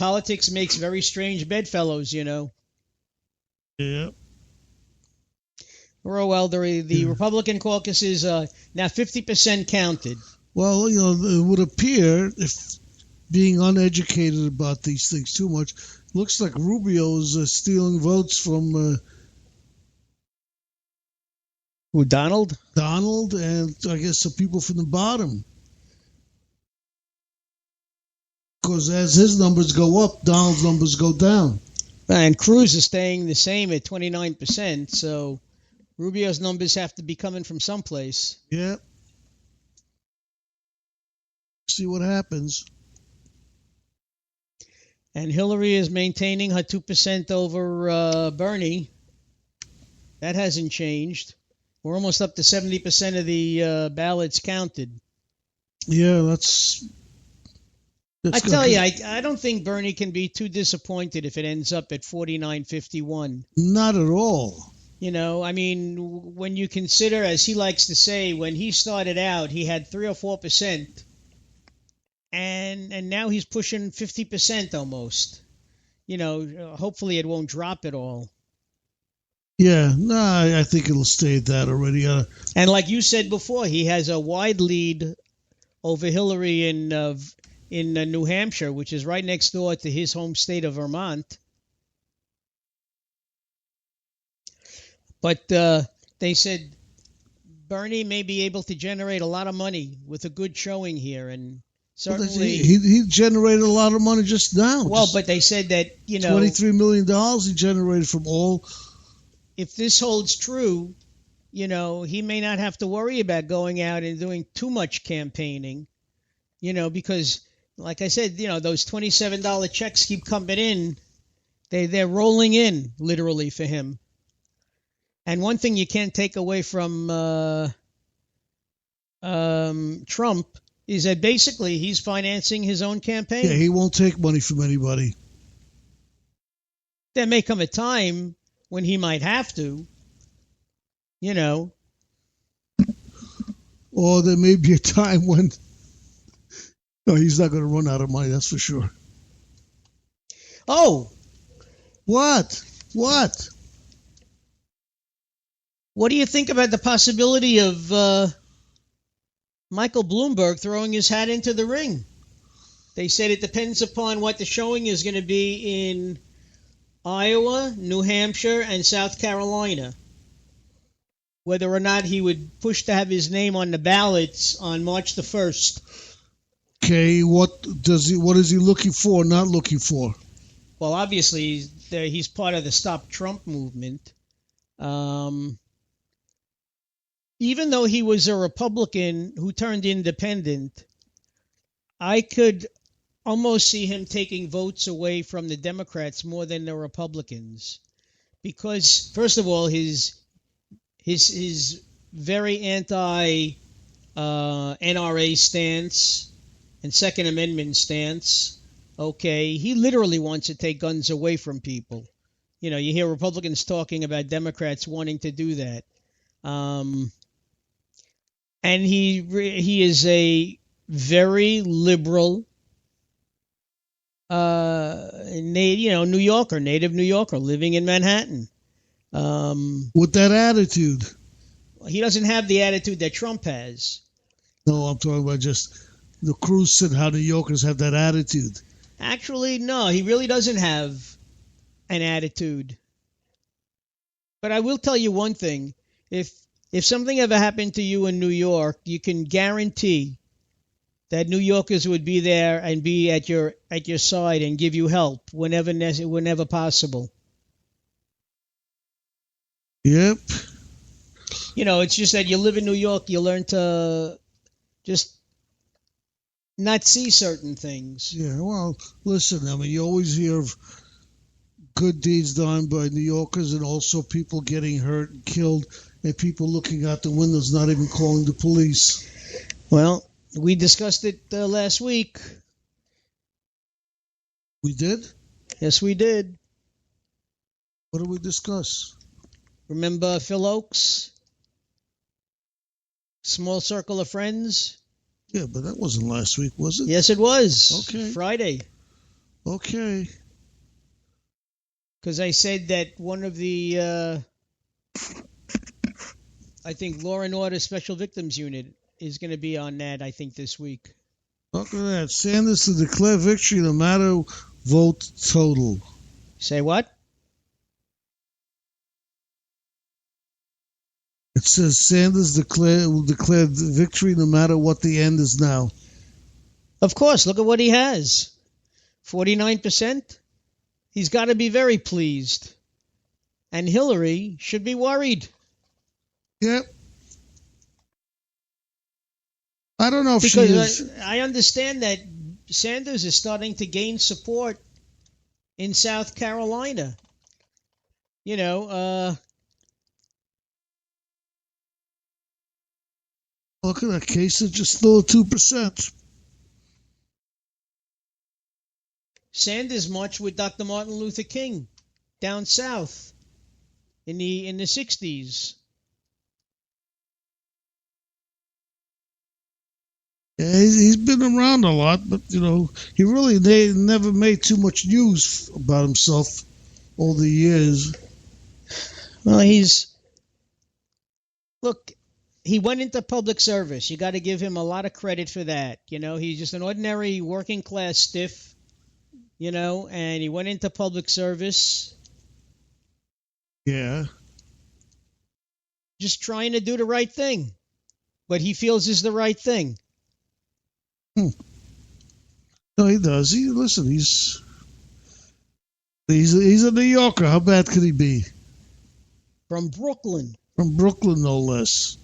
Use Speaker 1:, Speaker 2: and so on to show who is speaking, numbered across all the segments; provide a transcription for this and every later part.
Speaker 1: politics makes very strange bedfellows, you know.
Speaker 2: Yeah.
Speaker 1: Well, the Republican caucus is now 50% counted.
Speaker 2: Well, it would appear, if being uneducated about these things too much, looks like Rubio's stealing votes from
Speaker 1: Who, Donald?
Speaker 2: Donald and I guess some people from the bottom. Because as his numbers go up, Donald's numbers go down.
Speaker 1: And Cruz is staying the same at 29%, so Rubio's numbers have to be coming from someplace.
Speaker 2: Yeah. See what happens.
Speaker 1: And Hillary is maintaining her 2% over Bernie. That hasn't changed. We're almost up to 70% of the ballots counted.
Speaker 2: Yeah, that's
Speaker 1: I tell you, I don't think Bernie can be too disappointed if it ends up at 49-51.
Speaker 2: Not at all.
Speaker 1: You know, I mean, when you consider, as he likes to say, when he started out, he had 3 or 4%, and now he's pushing 50% almost. You know, hopefully it won't drop at all.
Speaker 2: Yeah, no, I think it'll stay at that already.
Speaker 1: And like you said before, he has a wide lead over Hillary in New Hampshire, which is right next door to his home state of Vermont. But they said Bernie may be able to generate a lot of money with a good showing here, and certainly
Speaker 2: he generated a lot of money just now.
Speaker 1: Well, but they said that, you know,
Speaker 2: $23 million he generated from all.
Speaker 1: If this holds true, you know, he may not have to worry about going out and doing too much campaigning, you know, because, like I said, you know, those $27 checks keep coming in. They're rolling in, literally, for him. And one thing you can't take away from Trump is that basically he's financing his own campaign.
Speaker 2: Yeah, he won't take money from anybody.
Speaker 1: There may come a time when he might have to, you know.
Speaker 2: Or there may be a time when no, he's not going to run out of money, that's for sure.
Speaker 1: Oh!
Speaker 2: What? What?
Speaker 1: What do you think about the possibility of Michael Bloomberg throwing his hat into the ring? They said it depends upon what the showing is going to be in Iowa, New Hampshire, and South Carolina. Whether or not he would push to have his name on the ballots on March the 1st.
Speaker 2: Okay, what is he looking for, not looking for?
Speaker 1: Well, obviously, he's part of the Stop Trump movement. Even though he was a Republican who turned independent, I could almost see him taking votes away from the Democrats more than the Republicans. Because, first of all, his very anti-NRA stance and Second Amendment stance, okay, he literally wants to take guns away from people. You know, you hear Republicans talking about Democrats wanting to do that. And he is a very liberal, New Yorker, native New Yorker, living in Manhattan.
Speaker 2: With that attitude.
Speaker 1: He doesn't have the attitude that Trump has.
Speaker 2: No, I'm talking about just the Cruz said how New Yorkers have that attitude.
Speaker 1: Actually, no, he really doesn't have an attitude. But I will tell you one thing. If something ever happened to you in New York, you can guarantee that New Yorkers would be there and be at your side and give you help whenever possible.
Speaker 2: Yep.
Speaker 1: You know, it's just that you live in New York, you learn to just not see certain things.
Speaker 2: Yeah, well, listen, I mean, you always hear of good deeds done by New Yorkers and also people getting hurt and killed and people looking out the windows, not even calling the police.
Speaker 1: Well, we discussed it last week.
Speaker 2: We did?
Speaker 1: Yes, we did.
Speaker 2: What did we discuss?
Speaker 1: Remember Phil Oakes? Small Circle of Friends?
Speaker 2: Yeah, but that wasn't last week, was it?
Speaker 1: Yes, it was.
Speaker 2: Okay.
Speaker 1: Friday.
Speaker 2: Okay.
Speaker 1: Because I said that one of the, I think, Law and Order Special Victims Unit is going to be on that, I think, this week.
Speaker 2: Look at that. Sanders to declare victory no matter vote total.
Speaker 1: Say what?
Speaker 2: It says Sanders will declare victory no matter what the end is now.
Speaker 1: Of course. Look at what he has. 49%. He's got to be very pleased. And Hillary should be worried.
Speaker 2: Yep. I don't know if
Speaker 1: because
Speaker 2: she is.
Speaker 1: I understand that Sanders is starting to gain support in South Carolina. You know,
Speaker 2: Look at that case. It's just still at 2%.
Speaker 1: Sanders marched with Dr. Martin Luther King down south in the 60s.
Speaker 2: Yeah, he's been around a lot, but he really never made too much news about himself all the years.
Speaker 1: Well, he went into public service. You got to give him a lot of credit for that. He's just an ordinary working class stiff. And he went into public service.
Speaker 2: Yeah.
Speaker 1: Just trying to do the right thing. What he feels is the right thing.
Speaker 2: No, he does. He's a New Yorker. How bad could he be?
Speaker 1: From Brooklyn.
Speaker 2: From Brooklyn, no less.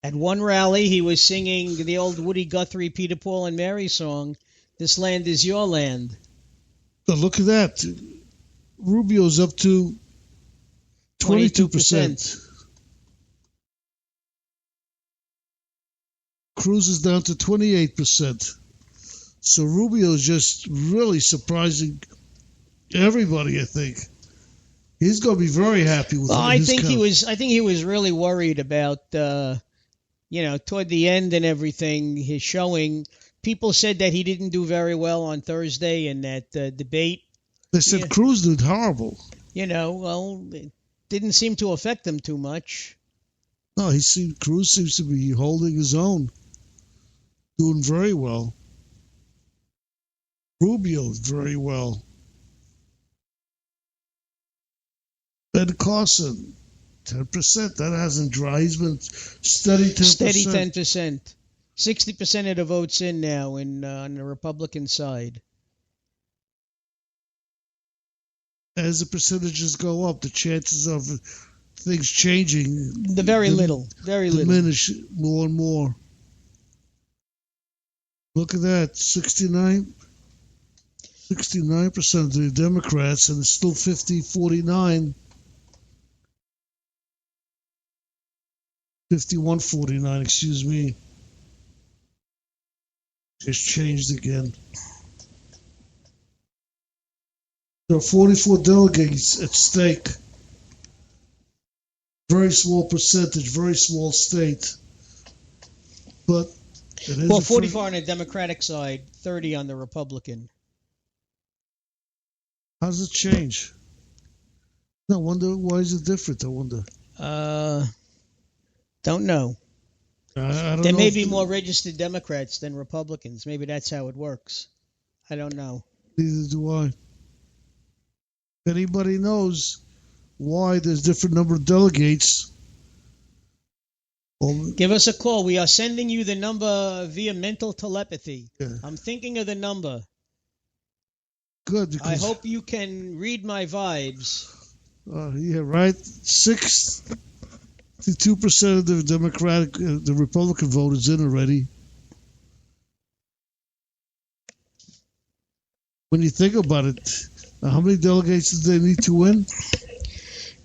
Speaker 1: At one rally, he was singing the old Woody Guthrie, Peter, Paul, and Mary song, "This Land Is Your Land."
Speaker 2: But look at that. Rubio's up to 22%. Cruz is down to 28%. So Rubio's just really surprising everybody, I think. He's going to be very happy with
Speaker 1: I think he was really worried about toward the end and everything, his showing. People said that he didn't do very well on Thursday in that debate.
Speaker 2: They said Cruz did horrible.
Speaker 1: It didn't seem to affect him too much.
Speaker 2: No, Cruz seems to be holding his own. Doing very well. Rubio very well. Ben Carson, 10%. That hasn't dry. He's been steady 10%.
Speaker 1: Steady 10%. 60% of the votes in now on the Republican side.
Speaker 2: As the percentages go up, the chances of things changing
Speaker 1: very little
Speaker 2: diminish more and more. Look at that, 69% of the Democrats, and it's still 50-49. 51-49, excuse me. Just changed again. There are 44 delegates at stake. Very small percentage, very small state. But it is
Speaker 1: 44 on the Democratic side, 30 on the Republican.
Speaker 2: How does it change? I wonder why is it different? I wonder.
Speaker 1: Don't know.
Speaker 2: I don't
Speaker 1: there
Speaker 2: know
Speaker 1: may be more registered Democrats than Republicans. Maybe that's how it works. I don't know.
Speaker 2: Neither do I. If anybody knows why there's different number of delegates,
Speaker 1: give us a call. We are sending you the number via mental telepathy.
Speaker 2: Yeah. I'm
Speaker 1: thinking of the number.
Speaker 2: Good.
Speaker 1: I hope you can read my vibes.
Speaker 2: Yeah, right. 62% of the Republican vote is in already. When you think about it, how many delegates do they need to win?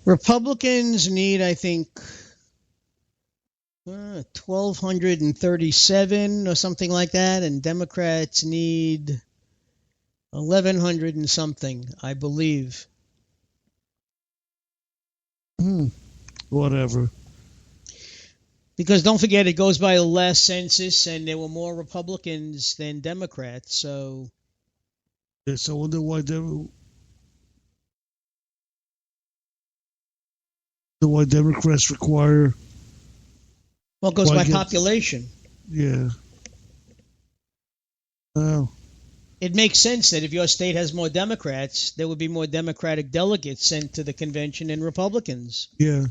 Speaker 1: Republicans need, I think, 1,237 or something like that, and Democrats need 1,100 and something, I believe.
Speaker 2: Whatever.
Speaker 1: Because don't forget, it goes by the last census, and there were more Republicans than Democrats. So,
Speaker 2: yes, I wonder why Democrats require.
Speaker 1: well, it goes by population.
Speaker 2: Yeah. Well.
Speaker 1: It makes sense that if your state has more Democrats, there would be more Democratic delegates sent to the convention than Republicans.
Speaker 2: Yeah.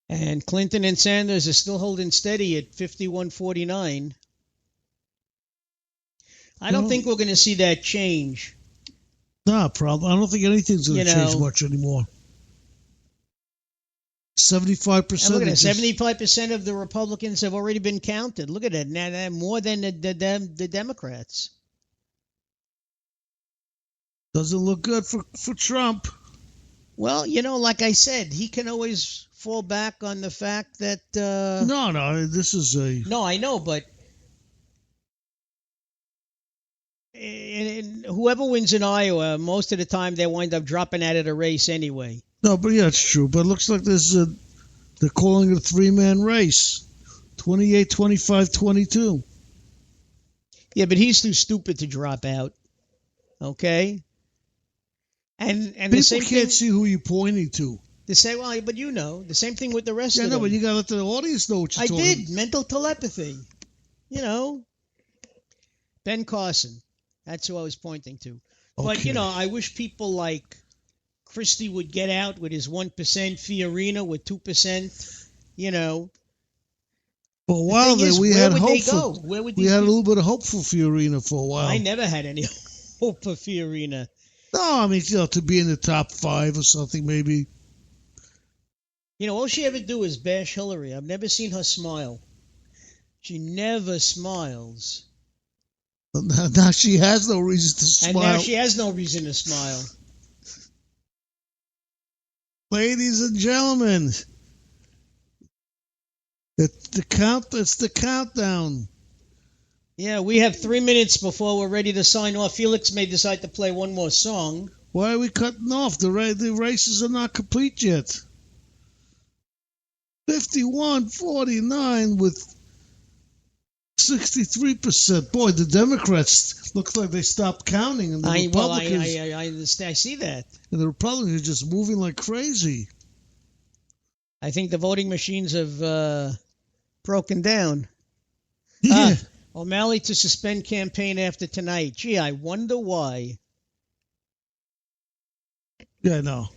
Speaker 1: And Clinton and Sanders are still holding steady at 51-49. I don't think we're going to see that change.
Speaker 2: No problem. I don't think anything's going to change much anymore. 75%.
Speaker 1: Look at that. 75% of the Republicans have already been counted. Look at that. Now, more than the Democrats.
Speaker 2: Doesn't look good for Trump.
Speaker 1: Well, like I said, he can always fall back on the fact that...
Speaker 2: No, this is a...
Speaker 1: No, I know, but... And whoever wins in Iowa, most of the time they wind up dropping out of the race anyway.
Speaker 2: No, but yeah, it's true. But it looks like they're calling it a three-man race. 28, 25, 22.
Speaker 1: Yeah, but he's too stupid to drop out. Okay? And
Speaker 2: people
Speaker 1: the same
Speaker 2: can't see who you're pointing to.
Speaker 1: They say, well, but the same thing with the rest of them.
Speaker 2: Yeah, no, but you got to let the audience know what you're talking about.
Speaker 1: I did. Mental telepathy. Ben Carson. That's who I was pointing to.
Speaker 2: Okay.
Speaker 1: But, I wish people like Christie would get out with his 1%, Fiorina with 2%,
Speaker 2: For a while there, we had hope.
Speaker 1: We
Speaker 2: had a little bit of hope for Fiorina for a while.
Speaker 1: I never had any hope for Fiorina.
Speaker 2: No, I mean, to be in the top 5 or something, maybe.
Speaker 1: All she ever do is bash Hillary. I've never seen her smile. She never smiles.
Speaker 2: Now she has no reason to smile.
Speaker 1: And now she has no reason to smile.
Speaker 2: Ladies and gentlemen, it's the countdown.
Speaker 1: Yeah, we have 3 minutes before we're ready to sign off. Felix may decide to play one more song.
Speaker 2: Why are we cutting off? The races are not complete yet. 51-49 with 63%. Boy, the Democrats look like they stopped counting, and the Republicans.
Speaker 1: I understand. I see that.
Speaker 2: And the Republicans are just moving like crazy.
Speaker 1: I think the voting machines have broken down.
Speaker 2: Yeah.
Speaker 1: O'Malley to suspend campaign after tonight. Gee, I wonder why.
Speaker 2: Yeah, no.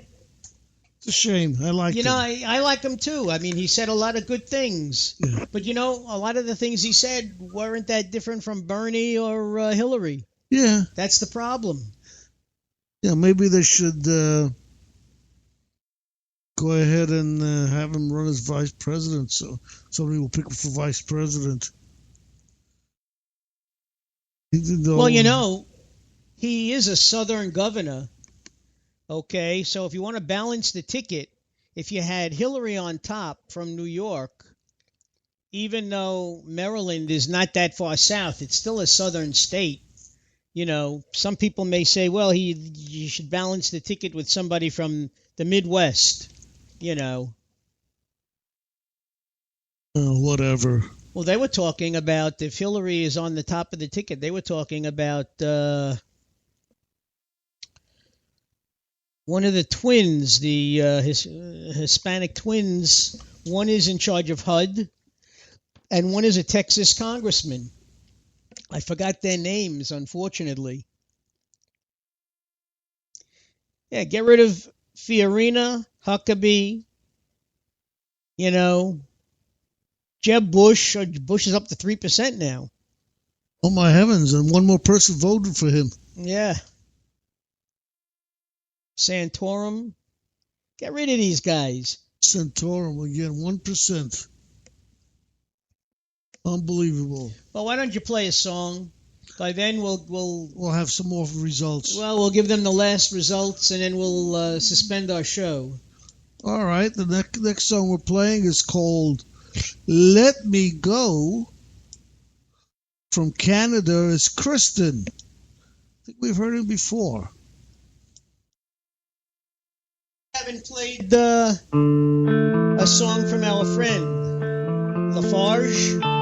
Speaker 2: It's a shame. I like him.
Speaker 1: I like him too. I mean, he said a lot of good things.
Speaker 2: Yeah.
Speaker 1: But, a lot of the things he said weren't that different from Bernie or Hillary.
Speaker 2: Yeah.
Speaker 1: That's the problem.
Speaker 2: Yeah, maybe they should go ahead and have him run as vice president, so somebody will pick him for vice president.
Speaker 1: Well, he is a Southern governor. Okay, so if you want to balance the ticket, if you had Hillary on top from New York, even though Maryland is not that far south, it's still a southern state. Some people may say, well, you should balance the ticket with somebody from the Midwest,
Speaker 2: Whatever.
Speaker 1: Well, they were talking about if Hillary is on the top of the ticket, they were talking about one of the twins, the Hispanic twins. One is in charge of HUD, and one is a Texas congressman. I forgot their names, unfortunately. Yeah, get rid of Fiorina, Huckabee, Jeb Bush. Bush is up to 3% now.
Speaker 2: Oh, my heavens. And one more person voted for him.
Speaker 1: Yeah. Santorum. Get rid of these guys.
Speaker 2: Santorum, again, 1%. Unbelievable.
Speaker 1: Well, why don't you play a song? By then
Speaker 2: we'll have some more results.
Speaker 1: Well, we'll give them the last results, and then we'll suspend our show.
Speaker 2: All right. The next song we're playing is called Let Me Go. From Canada is Kristen. I think we've heard him before.
Speaker 1: haven't played a song from our friend Lafarge.